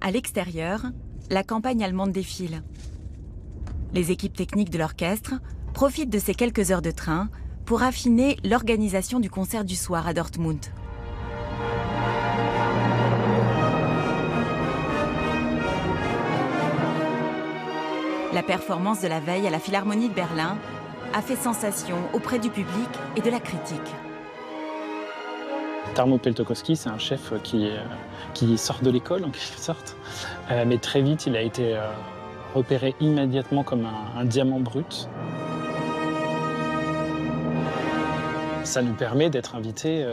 À l'extérieur, la campagne allemande défile. Les équipes techniques de l'orchestre profitent de ces quelques heures de train pour affiner l'organisation du concert du soir à Dortmund. La performance de la veille à la Philharmonie de Berlin a fait sensation auprès du public et de la critique. Tarmo Peltokoski, c'est un chef qui sort de l'école en quelque sorte, mais très vite il a été repéré immédiatement comme un diamant brut. Ça nous permet d'être invités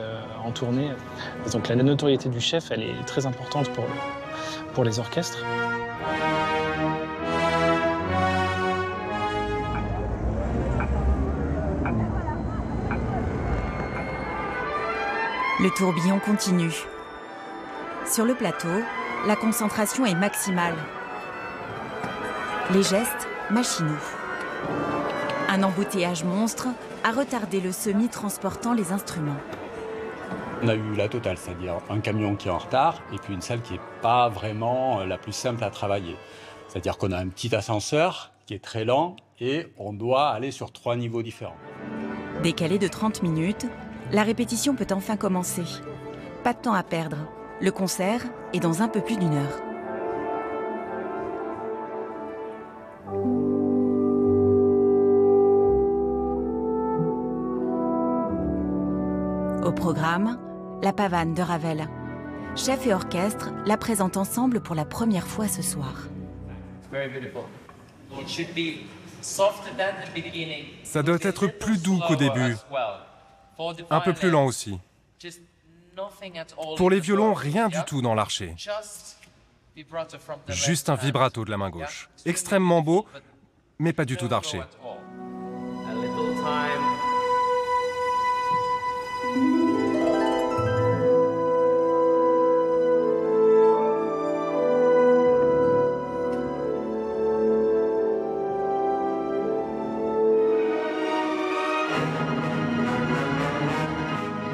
en tournée. Donc la notoriété du chef, elle est très importante pour les orchestres. Le tourbillon continue. Sur le plateau, la concentration est maximale. Les gestes machinaux. Un embouteillage monstre a retardé le semi transportant les instruments. On a eu la totale, c'est-à-dire un camion qui est en retard et puis une salle qui n'est pas vraiment la plus simple à travailler. C'est-à-dire qu'on a un petit ascenseur qui est très lent et on doit aller sur 3 niveaux différents. Décalé de 30 minutes, la répétition peut enfin commencer. Pas de temps à perdre. Le concert est dans un peu plus d'1 heure. Au programme, la pavane de Ravel. Chef et orchestre la présentent ensemble pour la première fois ce soir. Ça doit être plus doux qu'au début. Un peu plus lent aussi. Pour les violons, rien du tout dans l'archet. Juste un vibrato de la main gauche. Extrêmement beau, mais pas du tout d'archet.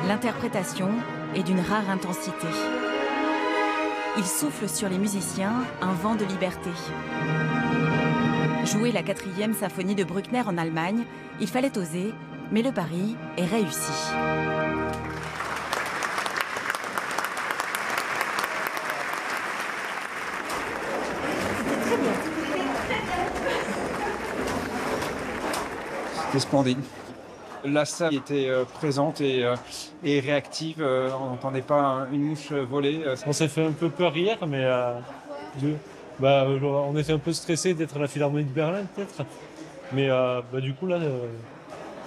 L'interprétation est d'une rare intensité. Il souffle sur les musiciens un vent de liberté. Jouer la 4e symphonie de Bruckner en Allemagne, il fallait oser, mais le pari est réussi. C'était splendide. La salle était présente et réactive. On n'entendait pas une mouche voler. On s'est fait un peu peur hier, mais on était un peu stressé d'être à la Philharmonie de Berlin, peut-être. Mais du coup, là,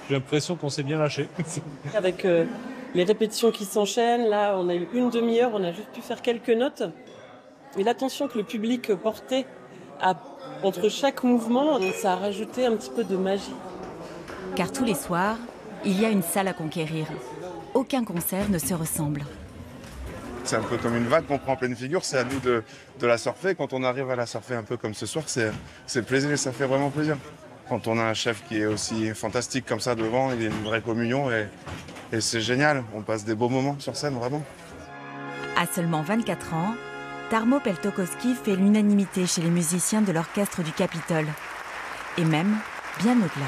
j'ai l'impression qu'on s'est bien lâché. Avec les répétitions qui s'enchaînent, là, on a eu une demi-heure, on a juste pu faire quelques notes. Et l'attention que le public portait entre chaque mouvement, ça a rajouté un petit peu de magie. Car tous les soirs, il y a une salle à conquérir. Aucun concert ne se ressemble. C'est un peu comme une vague qu'on prend en pleine figure, c'est à nous de la surfer. Quand on arrive à la surfer un peu comme ce soir, c'est plaisir, ça fait vraiment plaisir. Quand on a un chef qui est aussi fantastique comme ça devant, il y a une vraie communion et c'est génial. On passe des beaux moments sur scène, vraiment. À seulement 24 ans, Tarmo Peltokoski fait l'unanimité chez les musiciens de l'orchestre du Capitole. Et même bien au-delà.